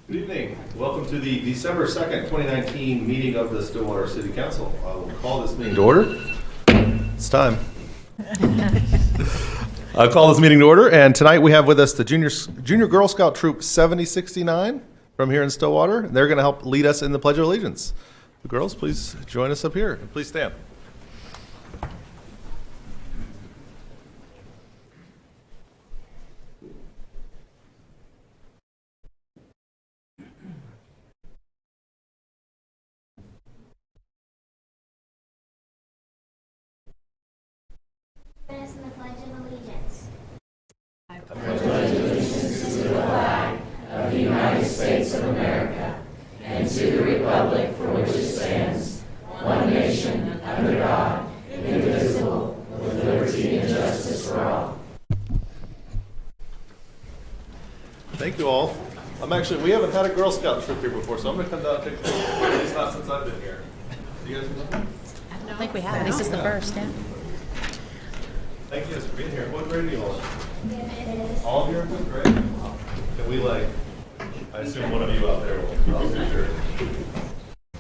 Good evening. Welcome to the December 2nd, 2019 meeting of the Stillwater City Council. I will call this meeting to order. It's time. I'll call this meeting to order, and tonight we have with us the Junior Girl Scout Troop 7069 from here in Stillwater. They're going to help lead us in the Pledge of Allegiance. The girls, please join us up here, and please stand. In the Pledge of Allegiance. I pledge allegiance to the flag of the United States of America and to the republic for which it stands, one nation, under God, indivisible, with liberty and justice for all. Thank you all. We haven't had a Girl Scout troop here before, so I'm going to come down and take a picture. At least not since I've been here. You guys know? I don't think we have. This is the first, yeah. Thank you guys for being here. What grade are you all in? All of you are in fifth grade? Can we, I assume one of you out there will be sure.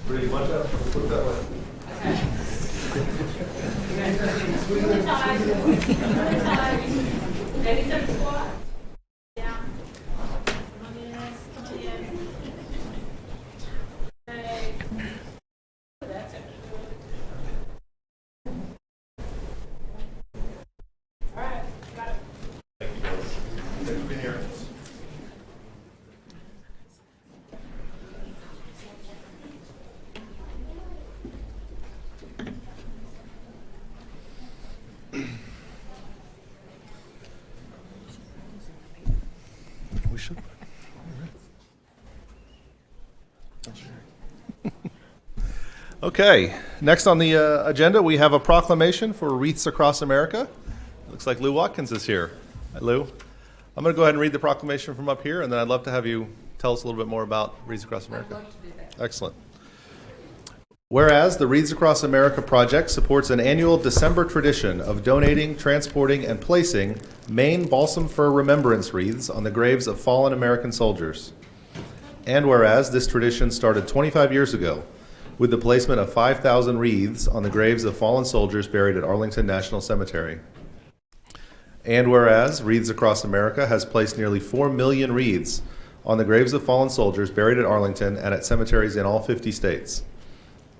Ready to bunch up? Let's put it that way. Ready to squat? Yeah. We should. Okay, next on the agenda, we have a proclamation for Wreaths Across America. Looks like Lou Watkins is here. Hi, Lou. I'm going to go ahead and read the proclamation from up here, and then I'd love to have you tell us a little bit more about Wreaths Across America. I'd love to do that. Excellent. Whereas the Wreaths Across America project supports an annual December tradition of donating, transporting, and placing Maine balsam fir remembrance wreaths on the graves of fallen American soldiers. And whereas this tradition started 25 years ago with the placement of 5,000 wreaths on the graves of fallen soldiers buried at Arlington National Cemetery. And whereas Wreaths Across America has placed nearly 4 million wreaths on the graves of fallen soldiers buried at Arlington and at cemeteries in all 50 states.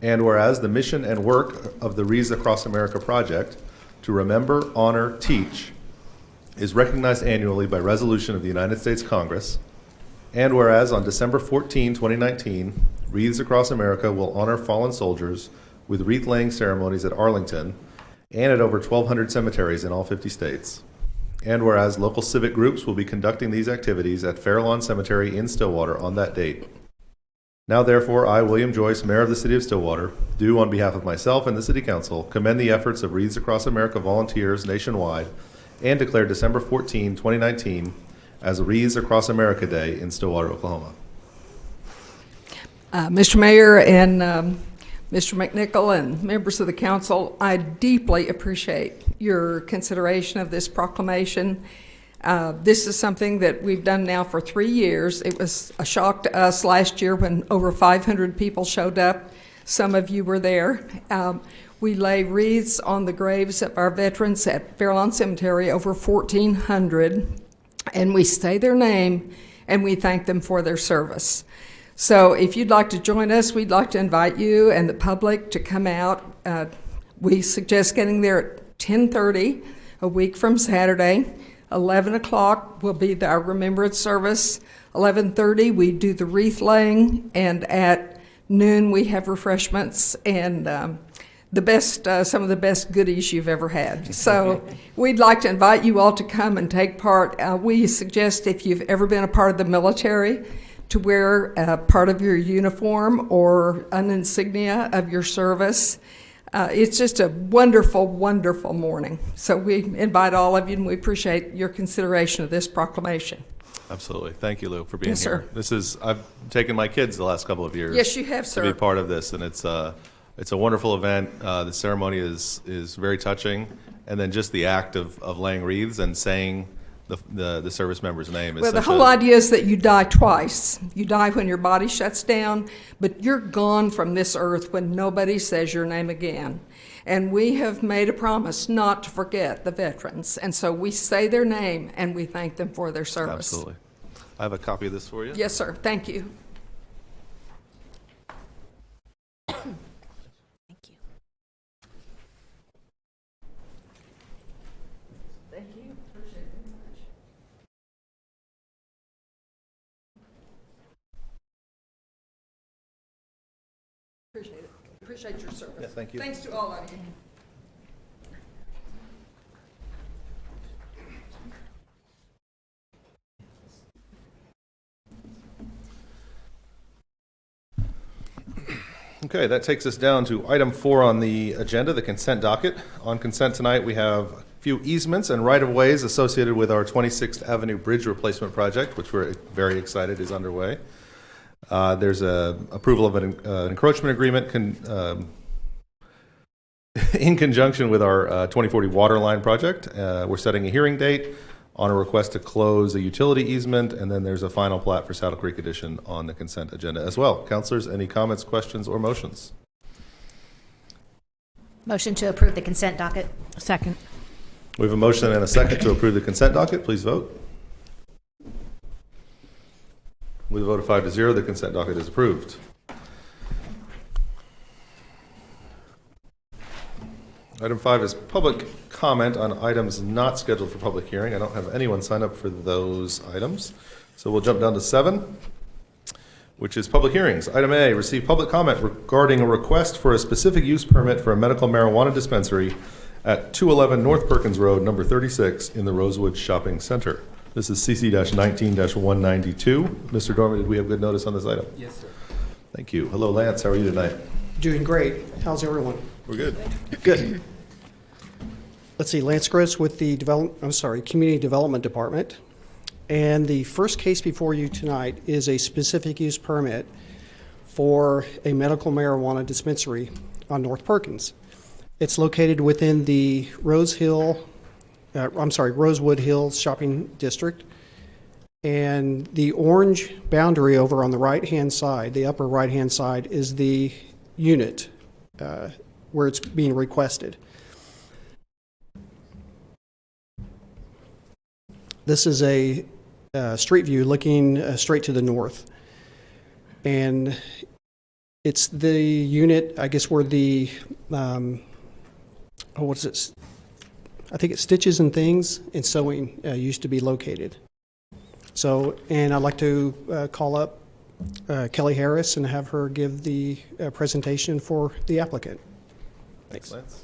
And whereas the mission and work of the Wreaths Across America project to remember, honor, teach is recognized annually by resolution of the United States Congress. And whereas on December 14, 2019, Wreaths Across America will honor fallen soldiers with wreath-laying ceremonies at Arlington and at over 1,200 cemeteries in all 50 states. And whereas local civic groups will be conducting these activities at Fairlawn Cemetery in Stillwater on that date. Now, therefore, I, William Joyce, Mayor of the City of Stillwater, do, on behalf of myself and the City Council, commend the efforts of Wreaths Across America volunteers nationwide and declare December 14, 2019 as Wreaths Across America Day in Stillwater, Oklahoma. Mr. Mayor and Mr. McNichol and members of the council, I deeply appreciate your consideration of this proclamation. This is something that we've done now for 3 years. It was a shock to us last year when over 500 people showed up. Some of you were there. We lay wreaths on the graves of our veterans at Fairlawn Cemetery, over 1,400, and we say their name and we thank them for their service. So if you'd like to join us, we'd like to invite you and the public to come out. We suggest getting there at 10:30 a week from Saturday. 11 o'clock will be our remembrance service. 11:30 we do the wreath laying, and at noon we have refreshments and some of the best goodies you've ever had. So we'd like to invite you all to come and take part. We suggest if you've ever been a part of the military to wear part of your uniform or an insignia of your service. It's just a wonderful, wonderful morning. So we invite all of you, and we appreciate your consideration of this proclamation. Absolutely. Thank you, Lou, for being Yes, here. sir. I've taken my kids the last couple of years. Yes, you have, sir. To be part of this, and it's a wonderful event. The ceremony is very touching, and then just the act of laying wreaths and saying the service member's name. Is Well, the such whole a- idea is that you die twice. You die when your body shuts down, but you're gone from this earth when nobody says your name again. And we have made a promise not to forget the veterans. And so we say their name and we thank them for their service. Absolutely. I have a copy of this for you. Yes, sir. Thank you. Thank you. Thank you. Appreciate it very much. Appreciate it. Appreciate your service. Yeah, thank you. Thanks to all of you. Okay, that takes us down to item 4 on the agenda, the consent docket. On consent tonight, we have a few easements and right-of-ways associated with our 26th Avenue Bridge Replacement Project, which we're very excited is underway. There's a approval of an encroachment agreement in conjunction with our 2040 water line project. We're setting a hearing date on a request to close a utility easement, and then there's a final plat for Saddle Creek Addition on the consent agenda as well. Councilors, any comments, questions, or motions? Motion to approve the consent docket. Second. We have a motion and a second to approve the consent docket. Please vote. With a vote of 5-0, the consent docket is approved. Item 5 is public comment on items not scheduled for public hearing. I don't have anyone sign up for those items. So we'll jump down to 7, which is public hearings. Item A, receive public comment regarding a request for a specific use permit for a medical marijuana dispensary at 211 North Perkins Road, number 36, in the Rosewood Shopping Center. This is CC-19-192. Mr. Dorman, did we have good notice on this item? Yes, sir. Thank you. Hello, Lance. How are you tonight? Doing great. How's everyone? We're good. Good. Let's see, Lance Gross with the Community Development Department. And the first case before you tonight is a specific use permit for a medical marijuana dispensary on North Perkins. It's located within the Rosewood Hills Shopping District. And the orange boundary over on the right-hand side, the upper right-hand side, is the unit where it's being requested. This is a street view looking straight to the north. And it's the unit, I guess, where the, what's it? I think it's Stitches and Things and Sewing used to be located. So, and I'd like to call up Kelly Harris and have her give the presentation for the applicant. Thanks, Lance.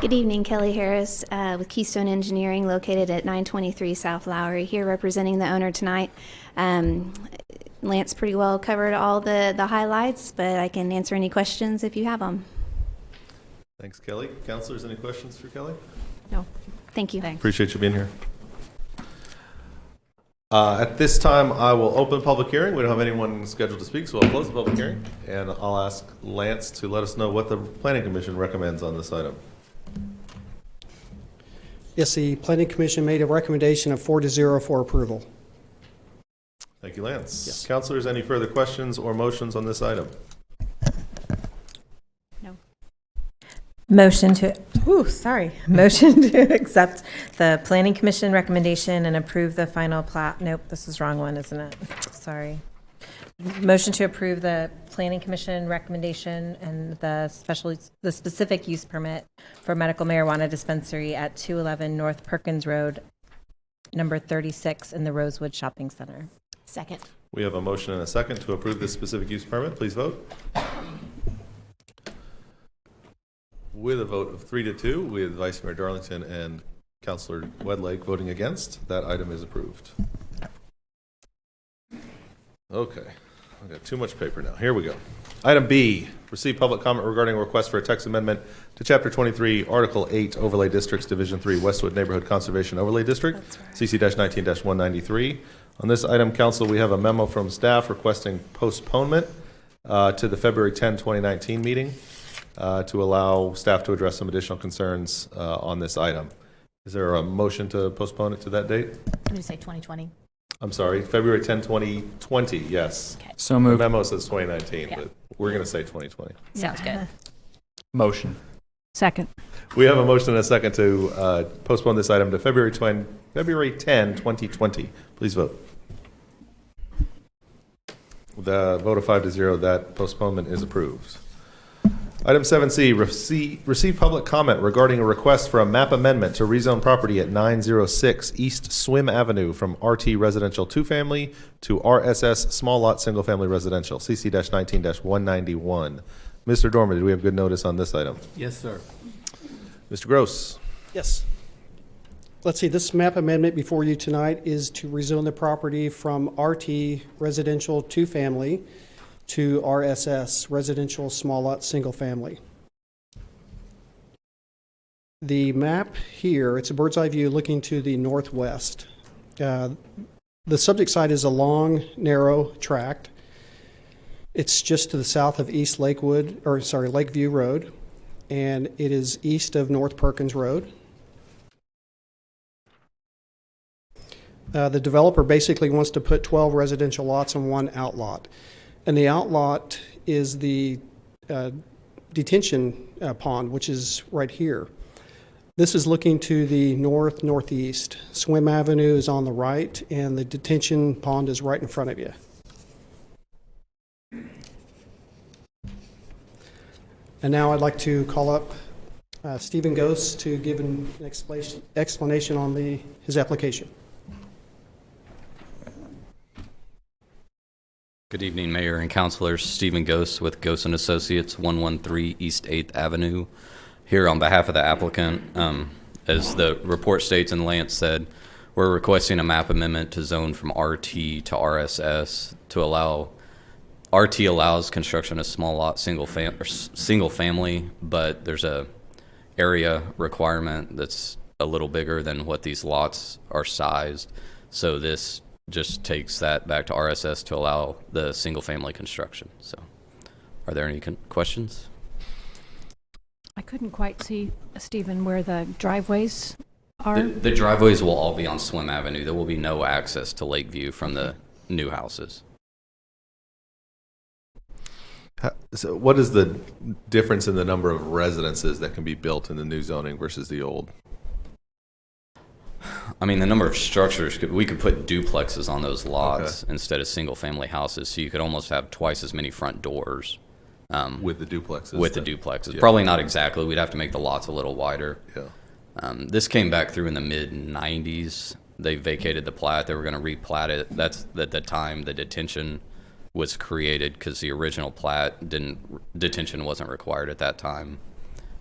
Good evening, Kelly Harris with Keystone Engineering, located at 923 South Lowry, here representing the owner tonight. Lance pretty well covered all the highlights, but I can answer any questions if you have them. Thanks, Kelly. Councilors, any questions for Kelly? No, thank you. Thanks. Appreciate you being here. At this time, I will open public hearing. We don't have anyone scheduled to speak, so I'll close the public hearing, and I'll ask Lance to let us know what the Planning Commission recommends on this item. Yes, the Planning Commission made a recommendation of 4-0 for approval. Thank you, Lance. Yes. Councilors, any further questions or motions on this item? No. Motion to accept the Planning Commission recommendation and approve the final plat. Nope, this is the wrong one, isn't it? Sorry. Motion to approve the Planning Commission recommendation and the specific use permit for medical marijuana dispensary at 211 North Perkins Road, number 36, in the Rosewood Shopping Center. Second. We have a motion and a second to approve this specific use permit. Please vote. With a vote of 3-2, with Vice Mayor Darlington and Councilor Wedlake voting against, that item is approved. Okay, I've got too much paper now. Here we go. Item B, receive public comment regarding a request for a text amendment to Chapter 23, Article 8, Overlay Districts, Division 3, Westwood Neighborhood Conservation Overlay District, CC-19-193. On this item, Council, we have a memo from staff requesting postponement to the February 10, 2019 meeting. to allow staff to address some additional concerns on this item. Is there a motion to postpone it to that date? I'm going to say 2020. I'm sorry, February 10, 2020, yes. So The moved. memo says 2019, Yeah. but we're going to say 2020. Sounds good. Motion. Second. We have a motion and a second to postpone this item to February 10, 2020. Please vote. With a vote of 5-0, that postponement is approved. Item 7C, receive public comment regarding a request for a map amendment to rezone property at 906 East Swim Avenue from RT Residential 2-family to RSS Small Lot Single Family Residential, CC-19-191. Mr. Dormer, did we have good notice on this item? Yes, sir. Mr. Gross? Yes. Let's see, this map amendment before you tonight is to rezone the property from RT Residential 2-family to RSS Residential Small Lot Single Family. The map here, it's a bird's eye view looking to the northwest. The subject site is a long, narrow tract. It's just to the south of East Lakeview Road, and it is east of North Perkins Road. The developer basically wants to put 12 residential lots on one outlot. And the outlot is the detention pond, which is right here. This is looking to the northeast. Swim Avenue is on the right, and the detention pond is right in front of you. And now I'd like to call up Stephen Gose to give an explanation on his application. Good evening, Mayor and Councilors. Stephen Gose with Gose & Associates, 113 East 8th Avenue. Here on behalf of the applicant, as the report states and Lance said, we're requesting a map amendment to zone from RT to RSS to allow, RT allows construction of small lot single family, but there's a area requirement that's a little bigger than what these lots are sized. So this just takes that back to RSS to allow the single family construction. So are there any questions? I couldn't quite see, Stephen, where the driveways are. The driveways will all be on Swim Avenue. There will be no access to Lakeview from the new houses. So what is the difference in the number of residences that can be built in the new zoning versus the old? I mean, the number of structures, we could put duplexes on those lots instead of single-family houses, so you could almost have twice as many front doors. With the duplexes? With the duplexes. Yeah. Probably not exactly. We'd have to make the lots a little wider. Yeah. This came back through in the mid-'90s. They vacated the plat. They were going to replat it. That's at the time the detention was created because the original plat detention wasn't required at that time.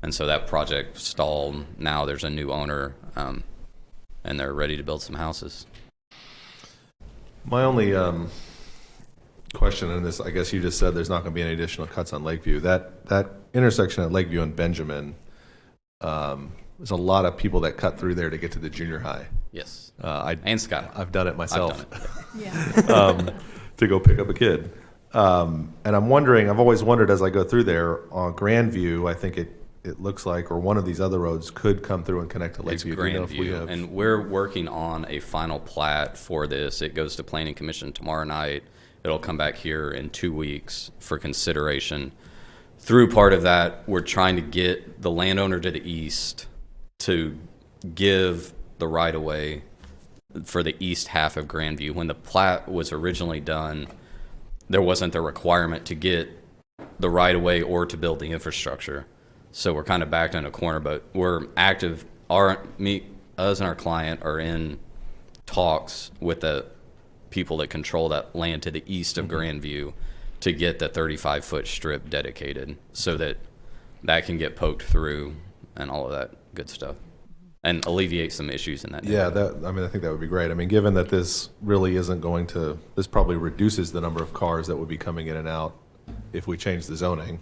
And so that project stalled. Now there's a new owner, and they're ready to build some houses. My only question in this, I guess you just said there's not going to be any additional cuts on Lakeview. That intersection at Lakeview and Benjamin, there's a lot of people that cut through there to get to the junior high. Yes. And Scott. I've done it myself. I've done it. To go pick up a kid. And I'm wondering, I've always wondered as I go through there on Grandview, I think it looks like, or one of these other roads could come through and connect to Lakeview. It's Grandview, and we're working on a final plat for this. It goes to Planning Commission tomorrow night. It'll come back here in 2 weeks for consideration. Through part of that, we're trying to get the landowner to the east to give the right-of-way for the east half of Grandview. When the plat was originally done, there wasn't the requirement to get the right-of-way or to build the infrastructure. So we're kind of backed in a corner, but we're active. Us and our client are in talks with the people that control that land to the east of Grandview to get the 35-foot strip dedicated so that that can get poked through and all of that good stuff and alleviate some issues in that Yeah, neighborhood. I think that would be great. I mean, given that this really isn't going to, this probably reduces the number of cars that would be coming in and out if we change the zoning,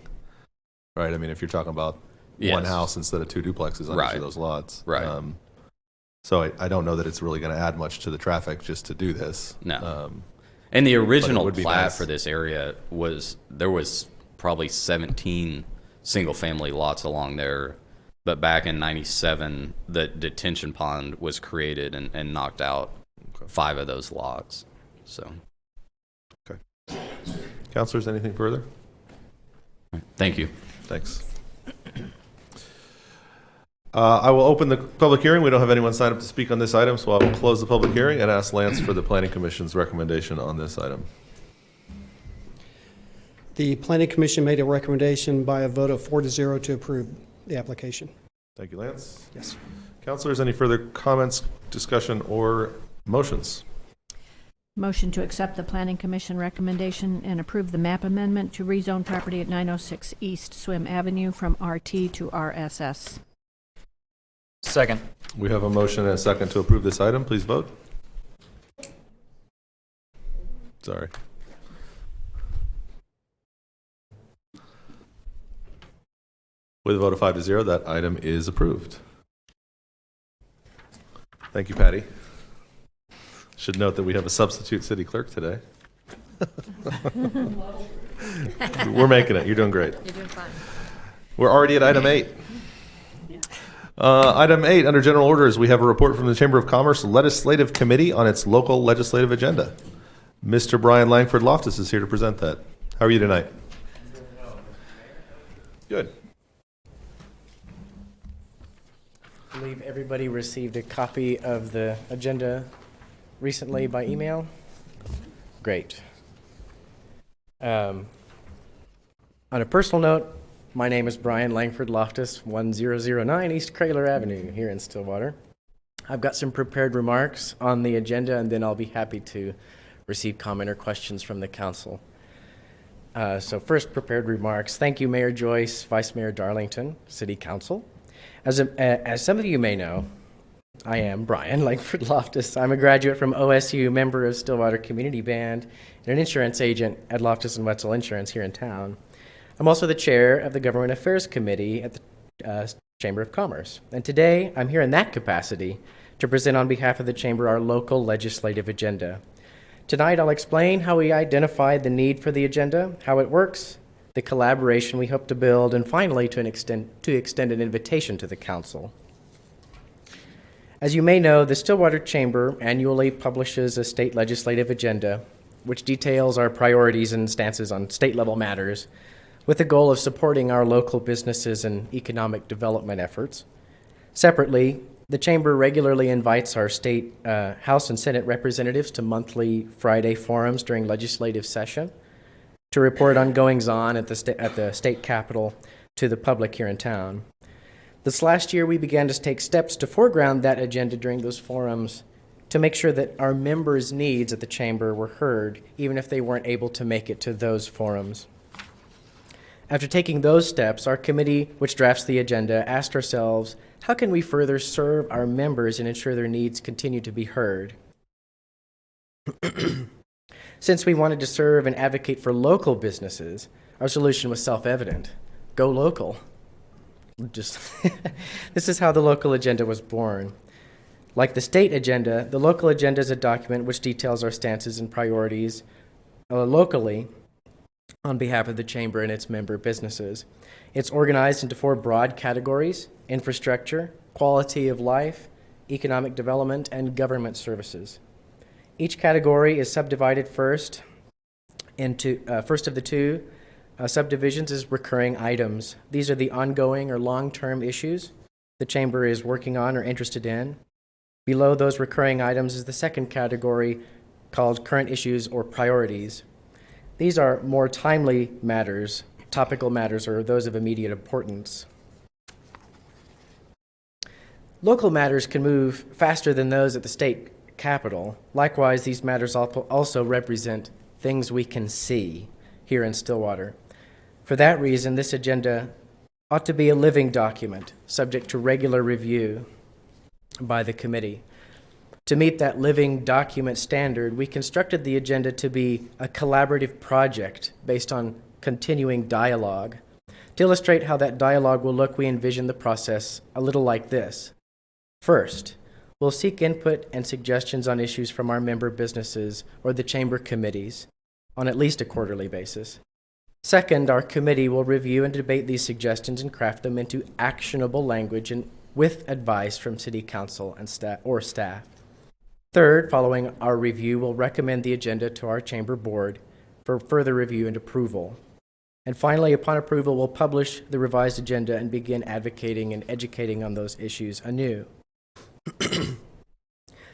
right? I mean, if you're talking about one Yes. house instead of two duplexes on each Right. of those lots. Right. So I don't know that it's really going to add much to the traffic just to do this. No. And the original would be plat nice. for this area there was probably 17 single-family lots along there. But back in '97, the detention pond was created and knocked out 5 of those lots. So, Councilors, anything further? thank you. Thanks. I will open the public hearing. We don't have anyone signed up to speak on this item, so I will close the public hearing and ask Lance for the Planning Commission's recommendation on this item. The Planning Commission made a recommendation by a vote of 4-0 to approve the application. Thank you, Lance. Yes. Councilors, any further comments, discussion, or motions? Motion to accept the Planning Commission recommendation and approve the map amendment to rezone property at 906 East Swim Avenue from RT to RSS. Second. We have a motion and a second to approve this item. Please vote. Sorry. With a vote of 5-0, that item is approved. Thank you, Patty. Should note that we have a substitute city clerk today. We're making it. You're doing great. You're doing fine. We're already at item 8. Item 8, under general orders, we have a report from the Chamber of Commerce Legislative Committee on its local legislative agenda. Mr. Brian Langford Loftus is here to present that. How are you tonight? Good. I believe everybody received a copy of the agenda recently by email. Great. On a personal note, my name is Brian Langford Loftus, 1009 East Kraler Avenue here in Stillwater. I've got some prepared remarks on the agenda, and then I'll be happy to receive comment or questions from the council. So first, prepared remarks. Thank you, Mayor Joyce, Vice Mayor Darlington, City Council. As some of you may know, I am Brian Langford Loftus. I'm a graduate from OSU, member of Stillwater Community Band, and an insurance agent at Loftus & Wetzel Insurance here in town. I'm also the chair of the Government Affairs Committee at the Chamber of Commerce. And today, I'm here in that capacity to present on behalf of the Chamber our local legislative agenda. Tonight, I'll explain how we identified the need for the agenda, how it works, the collaboration we hope to build, and finally, to extend an invitation to the council. As you may know, the Stillwater Chamber annually publishes a state legislative agenda, which details our priorities and stances on state-level matters, with the goal of supporting our local businesses and economic development efforts. Separately, the Chamber regularly invites our state House and Senate representatives to monthly Friday forums during legislative session to report on goings-on at the state capitol to the public here in town. This last year, we began to take steps to foreground that agenda during those forums to make sure that our members' needs at the Chamber were heard, even if they weren't able to make it to those forums. After taking those steps, our committee, which drafts the agenda, asked ourselves, how can we further serve our members and ensure their needs continue to be heard? Since we wanted to serve and advocate for local businesses, our solution was self-evident. Go local. This is how the local agenda was born. Like the state agenda, the local agenda is a document which details our stances and priorities locally on behalf of the Chamber and its member businesses. It's organized into 4 broad categories: infrastructure, quality of life, economic development, and government services. Each category is subdivided first into, first of the 2 subdivisions is recurring items. These are the ongoing or long-term issues the Chamber is working on or interested in. Below those recurring items is the second category called current issues or priorities. These are more timely matters, topical matters, or those of immediate importance. Local matters can move faster than those at the state capitol. Likewise, these matters also represent things we can see here in Stillwater. For that reason, this agenda ought to be a living document, subject to regular review by the committee. To meet that living document standard, we constructed the agenda to be a collaborative project based on continuing dialogue. To illustrate how that dialogue will look, we envision the process a little like this. First, we'll seek input and suggestions on issues from our member businesses or the Chamber committees on at least a quarterly basis. Second, our committee will review and debate these suggestions and craft them into actionable language and with advice from City Council and staff. Third, following our review, we'll recommend the agenda to our Chamber Board for further review and approval. And finally, upon approval, we'll publish the revised agenda and begin advocating and educating on those issues anew.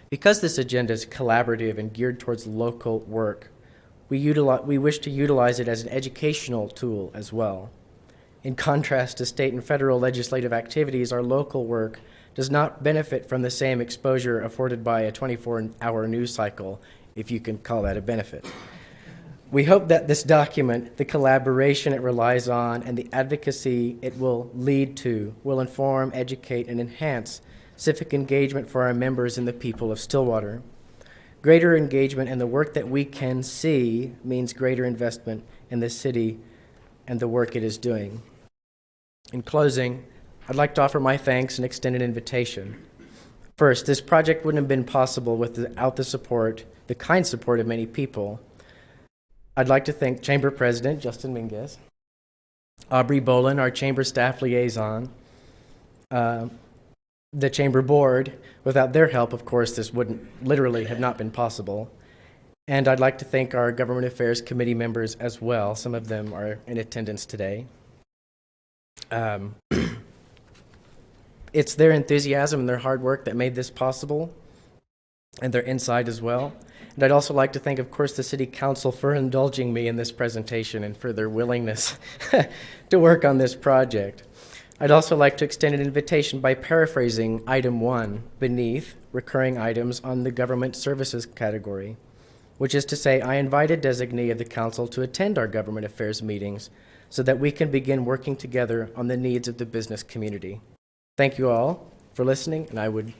Because this agenda is collaborative and geared towards local work, we wish to utilize it as an educational tool as well. In contrast to state and federal legislative activities, our local work does not benefit from the same exposure afforded by a 24-hour news cycle, if you can call that a benefit. We hope that this document, the collaboration it relies on, and the advocacy it will lead to will inform, educate, and enhance civic engagement for our members and the people of Stillwater. Greater engagement in the work that we can see means greater investment in the city and the work it is doing. In closing, I'd like to offer my thanks and extend an invitation. First, this project wouldn't have been possible without the support, the kind support of many people. I'd like to thank Chamber President Justin Minguez, Aubrey Bolin, our Chamber Staff Liaison, the Chamber Board. Without their help, of course, this wouldn't literally have not been possible. And I'd like to thank our Government Affairs Committee members as well. Some of them are in attendance today. It's their enthusiasm and their hard work that made this possible, and their insight as well. And I'd also like to thank, of course, the City Council for indulging me in this presentation and for their willingness to work on this project. I'd also like to extend an invitation by paraphrasing item 1 beneath recurring items on the government services category, which is to say, I invite a designee of the council to attend our government affairs meetings so that we can begin working together on the needs of the business community. Thank you all for listening, and I would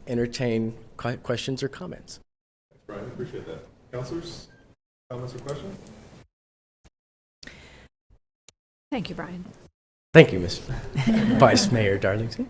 entertain questions or comments. Thanks, Brian. Appreciate that. Councilors, comments or questions? Thank you, Brian. Thank you, Ms. Vice Mayor Darlington.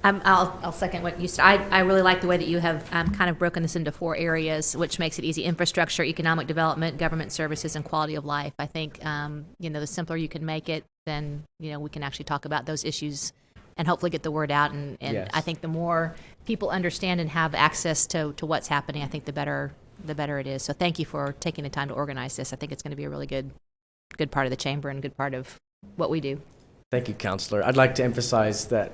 I'll second what you said. I really like the way that you have kind of broken this into 4 areas, which makes it easy: infrastructure, economic development, government services, and quality of life. I think the simpler you can make it, then we can actually talk about those issues and hopefully get the word out. And Yes. I think the more people understand and have access to what's happening, I think the better it is. So thank you for taking the time to organize this. I think it's going to be a really good part of the chamber and a good part of what we do. Thank you, Counselor. I'd like to emphasize that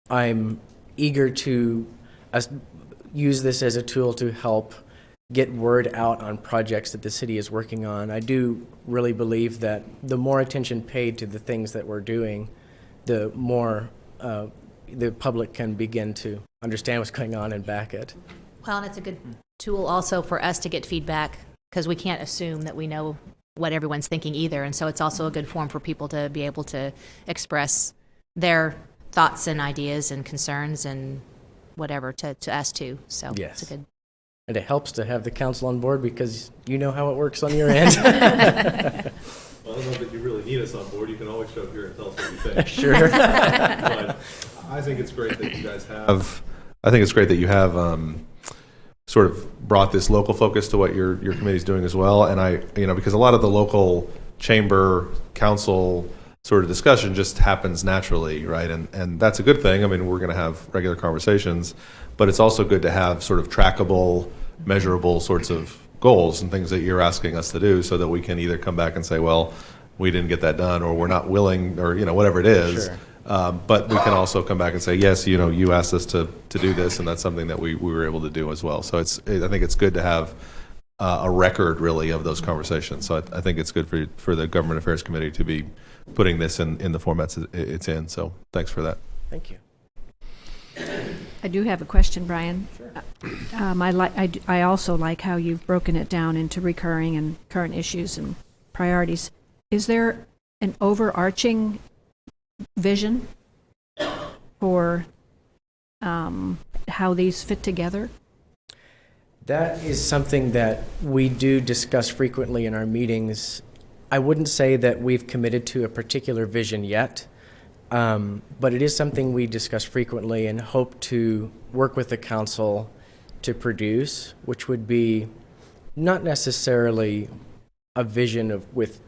I'm eager to use this as a tool to help get word out on projects that the city is working on. I do really believe that the more attention paid to the things that we're doing, the more the public can begin to understand what's going on and back it. Well, and it's a good tool also for us to get feedback, because we can't assume that we know what everyone's thinking either. And so it's also a good forum for people to be able to express their thoughts and ideas and concerns and whatever to us too. So Yes. it's a good. And it helps to have the council on board because you know how it works on your end. Well, I don't know that you really need us on board. You can always show up here and tell us what you think. Sure. But I think it's great that you guys have. I think it's great that you have sort of brought this local focus to what your committee's doing as well. And because a lot of the local chamber council sort of discussion just happens naturally, right? And that's a good thing. I mean, we're going to have regular conversations, but it's also good to have sort of trackable, measurable sorts of goals and things that you're asking us to do, so that we can either come back and say, well, we didn't get that done, or we're not willing, or whatever it is. Sure. But we can also come back and say, yes, you asked us to do this, and that's something that we were able to do as well. So I think it's good to have a record, really, of those conversations. So I think it's good for the Government Affairs Committee to be putting this in the formats it's in. So thanks for that. Thank you. I do have a question, Brian. Sure. I also like how you've broken it down into recurring and current issues and priorities. Is there an overarching vision for how these fit together? That is something that we do discuss frequently in our meetings. I wouldn't say that we've committed to a particular vision yet, but it is something we discuss frequently and hope to work with the council to produce, which would be not necessarily a vision with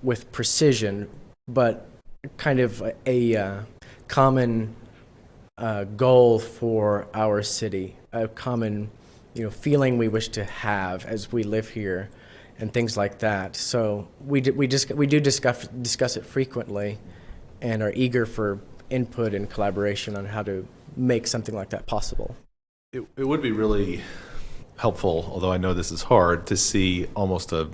with precision, but kind of a common goal for our city, a common feeling we wish to have as we live here, and things like that. So we do discuss it frequently, and are eager for input and collaboration on how to make something like that possible. It would be really helpful, although I know this is hard, to see almost a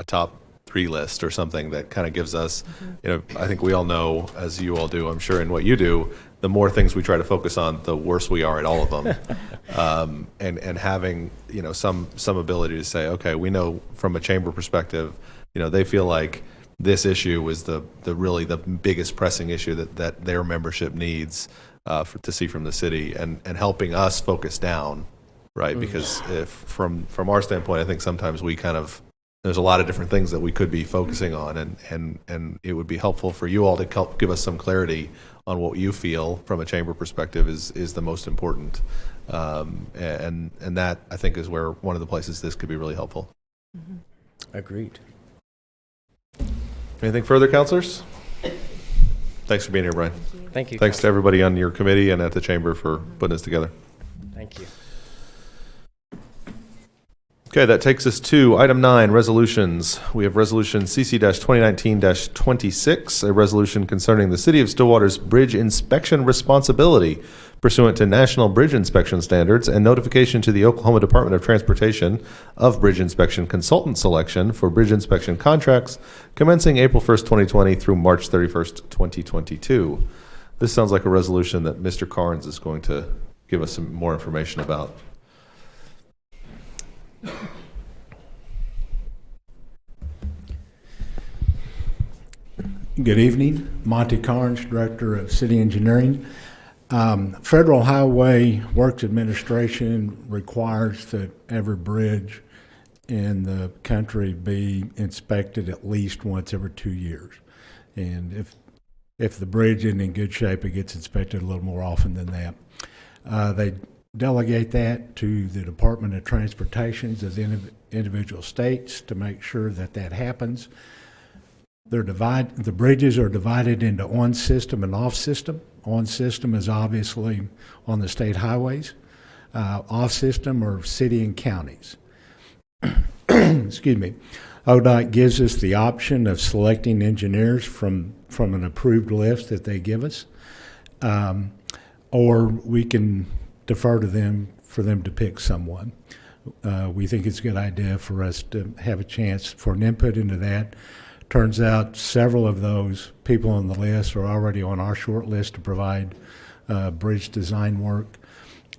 top 3 list or something that kind of gives us, I think we all know, as you all do, I'm sure, in what you do, the more things we try to focus on, the worse we are at all of them. And having, some ability to say, okay, we know from a chamber perspective, they feel like this issue is the really the biggest pressing issue that their membership needs to see from the city, and helping us focus down, right? Because if from our standpoint, I think sometimes we there's a lot of different things that we could be focusing on, and it would be helpful for you all to help give us some clarity on what you feel from a chamber perspective is the most important, and that I think is where one of the places this could be really helpful. Agreed. Anything further, councilors? Thanks for being here, Brian. Thank you. Thanks to everybody on your committee and at the chamber for putting this together. Thank you. Okay, that takes us to item 9, resolutions. We have resolution CC-2019-26, a resolution concerning the City of Stillwater's bridge inspection responsibility pursuant to national bridge inspection standards and notification to the Oklahoma Department of Transportation of bridge inspection consultant selection for bridge inspection contracts commencing April 1st, 2020 through March 31st, 2022. This sounds like a resolution that Mr. Carnes is going to give us some more information about. Good evening. Monty Carnes, Director of City Engineering. Federal Highway Works Administration requires that every bridge in the country be inspected at least once every 2 years. And if the bridge isn't in good shape, it gets inspected a little more often than that. They delegate that to the Department of Transportation of the individual states to make sure that that happens. The bridges are divided into on-system and off-system. On-system is obviously on the state highways. Off-system are city and counties. Excuse me. ODOT gives us the option of selecting engineers from an approved list that they give us, or we can defer to them for them to pick someone. We think it's a good idea for us to have a chance for an input into that. Turns out several of those people on the list are already on our short list to provide bridge design work.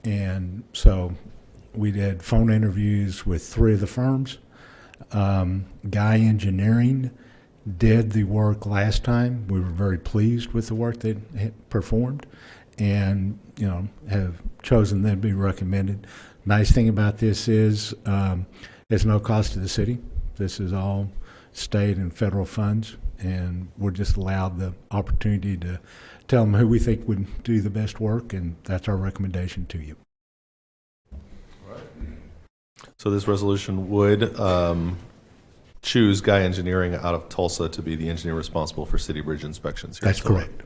And so we did phone interviews with 3 of the firms. Guy Engineering did the work last time. We were very pleased with the work they had performed, and have chosen them to be recommended. Nice thing about this is there's no cost to the city. This is all state and federal funds, and we're just allowed the opportunity to tell them who we think would do the best work, and that's our recommendation to you. So this resolution would choose Guy Engineering out of Tulsa to be the engineer responsible for city bridge inspections here. That's correct.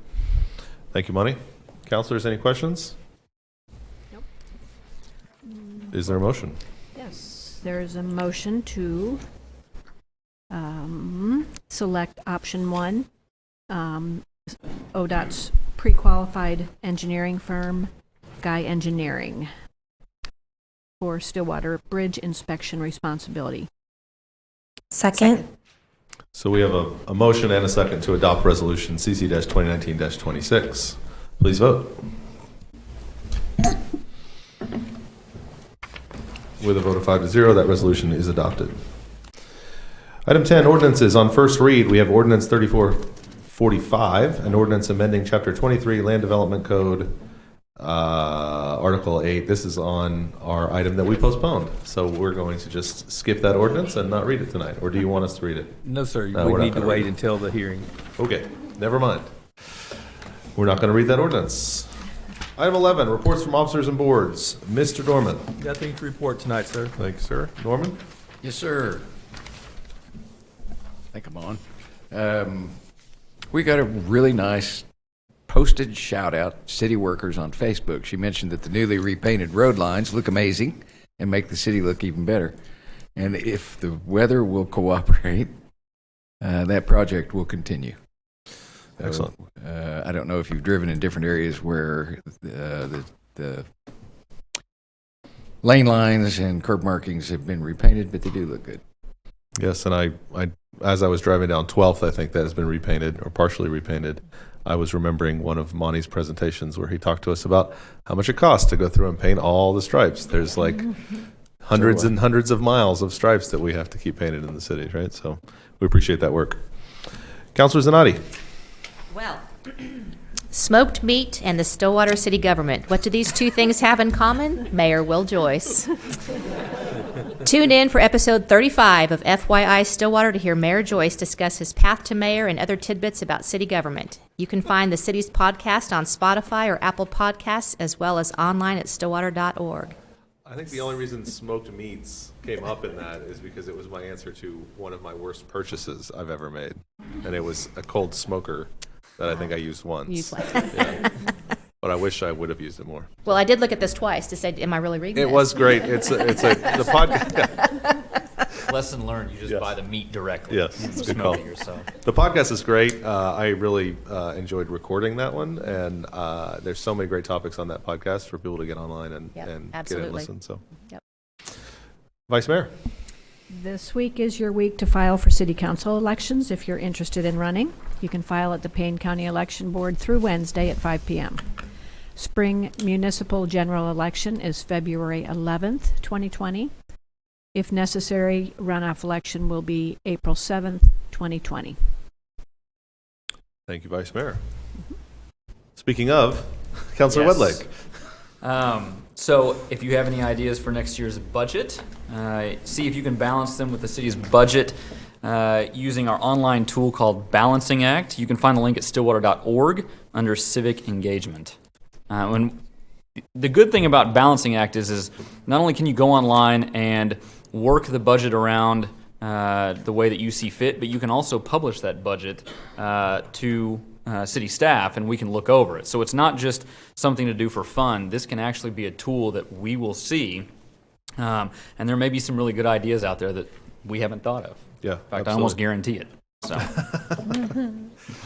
Thank you, Monty. Councilors, any questions? Nope. Is there a motion? Yes, there is a motion to select option 1, ODOT's pre-qualified engineering firm, Guy Engineering, for Stillwater bridge inspection responsibility. Second. So we have a motion and a second to adopt resolution CC-2019-26. Please vote. With a vote of 5-0, that resolution is adopted. Item 10, ordinances. On first read, we have ordinance 3445, an ordinance amending Chapter 23 Land Development Code, Article 8. This is on our item that we postponed. So we're going to just skip that ordinance and not read it tonight. Or do you want us to read it? No, sir. No, We we're not need to gonna wait read it. until the hearing. Okay, never mind. We're not going to read that ordinance. Item 11, reports from officers and boards. Mr. Dorman. Nothing to report tonight, sir. Thank you, sir. Norman? Yes, sir. think I'm on. We got a really nice posted shout out to city workers on Facebook. She mentioned that the newly repainted road lines look amazing and make the city look even better. And if the weather will cooperate, that project will continue. Excellent. I don't know if you've driven in different areas where the lane lines and curb markings have been repainted, but they do look good. Yes, and I as I was driving down 12th, I think that has been repainted or partially repainted. I was remembering one of Monty's presentations where he talked to us about how much it costs to go through and paint all the stripes. There's like hundreds and hundreds of miles of stripes that we have to keep painted in the city, right? So we appreciate that work. Councilor Zanotti. Well, smoked meat and the Stillwater city government. What do these two things have in common? Mayor Will Joyce. Tune in for episode 35 of FYI Stillwater to hear Mayor Joyce discuss his path to mayor and other tidbits about city government. You can find the city's podcast on Spotify or Apple Podcasts, as well as online at stillwater.org. I think the only reason smoked meats came up in that is because it was my answer to one of my worst purchases I've ever made. And it was a cold smoker that I think I used once. Yeah. But I wish I would have used it more. Well, I did look at this twice to say, am I really reading It this? was great. The podcast. Lesson learned, you just buy the meat directly. Yes, and it's a good smoke call. it yourself. The podcast is great. I really enjoyed recording that one, and there's so many great topics on that podcast for people to get online and get and listen. So, Yep. Vice Mayor. This week is your week to file for city council elections. If you're interested in running, you can file at the Payne County Election Board through Wednesday at 5 p.m. Spring municipal general election is February 11th, 2020. If necessary, runoff election will be April 7th, 2020. Thank you, Vice Mayor. Speaking of, Councilor Yes. Wedlake. So if you have any ideas for next year's budget, see if you can balance them with the city's budget using our online tool called Balancing Act. You can find the link at stillwater.org under Civic Engagement. And the good thing about Balancing Act is not only can you go online and work the budget around the way that you see fit, but you can also publish that budget to city staff, and we can look over it. So it's not just something to do for fun. This can actually be a tool that we will see, and there may be some really good ideas out there that we haven't thought of. Yeah, in fact, absolutely. I almost guarantee it. So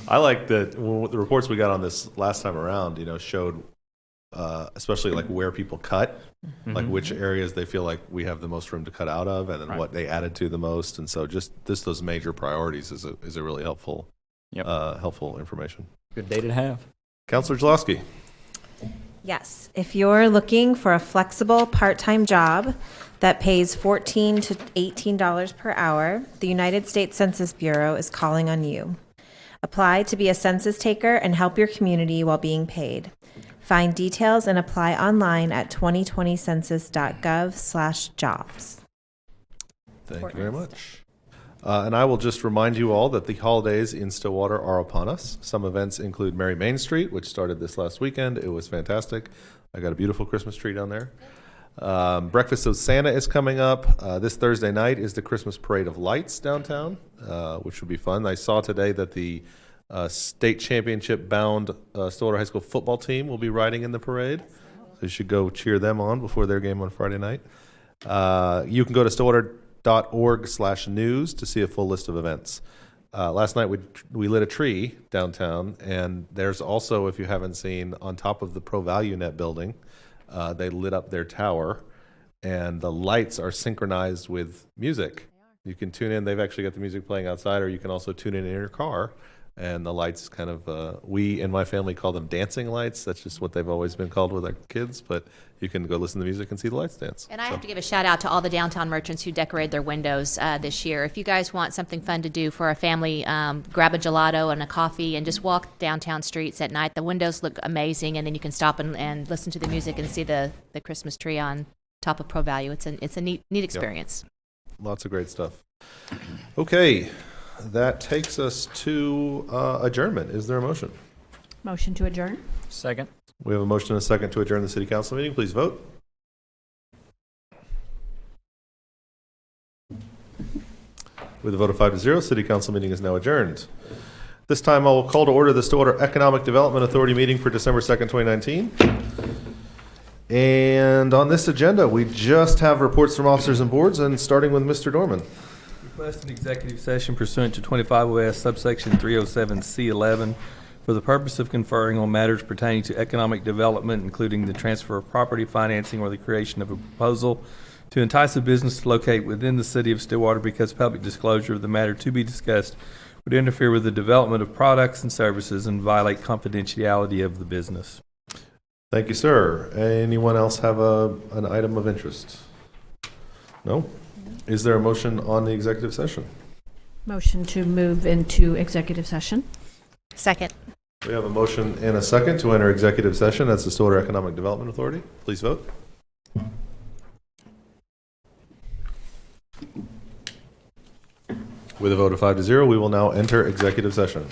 I like that the reports we got on this last time around, showed especially like where people cut, like which areas they feel like we have the most room to cut out of, and then what they added to the most. And so just those major priorities is a really helpful helpful information. Good data to have. Councilor Jaloski. Yes, if you're looking for a flexible part-time job that pays $14 to $18 per hour, the United States Census Bureau is calling on you. Apply to be a census taker and help your community while being paid. Find details and apply online at 2020census.gov/jobs. Thank you very much. And I will just remind you all that the holidays in Stillwater are upon us. Some events include Merry Main Street, which started this last weekend. It was fantastic. I got a beautiful Christmas tree down there. Breakfast of Santa is coming up. This Thursday night is the Christmas Parade of Lights downtown, which will be fun. I saw today that the state championship bound Stillwater High School football team will be riding in the parade. So you should go cheer them on before their game on Friday night. You can go to stillwater.org/news to see a full list of events. Last night we lit a tree downtown, and there's also, if you haven't seen, on top of the Pro Value Net building, they lit up their tower, and the lights are synchronized with music. You can tune in. They've actually got the music playing outside, or you can also tune in your car. And the lights kind of, we in my family call them dancing lights. That's just what they've always been called with our kids. But you can go listen to music and see the lights dance. And I have to give a shout out to all the downtown merchants who decorated their windows this year. If you guys want something fun to do for a family, grab a gelato and a coffee and just walk downtown streets at night. The windows look amazing, and then you can stop and listen to the music and see the Christmas tree on top of Pro Value. It's a neat experience. Yep. Lots of great stuff. Okay. That takes us to adjournment. Is there a motion? Motion to adjourn. Second. We have a motion and a second to adjourn the city council meeting. Please vote. With a vote of 5-0, City Council meeting is now adjourned. This time I will call to order the Stillwater Economic Development Authority meeting for December 2nd, 2019. And on this agenda, we just have reports from officers and boards, and starting with Mr. Dorman. Request an executive session pursuant to 25 OS subsection 307C11 for the purpose of conferring on matters pertaining to economic development, including the transfer of property, financing, or the creation of a proposal to entice a business to locate within the city of Stillwater because public disclosure of the matter to be discussed would interfere with the development of products and services and violate confidentiality of the business. Thank you, sir. Anyone else have an item of interest? No? Is there a motion on the executive session? Motion to move into executive session. Second. We have a motion and a second to enter executive session. That's the Stillwater Economic Development Authority. Please vote. With a vote of 5-0, we will now enter executive session.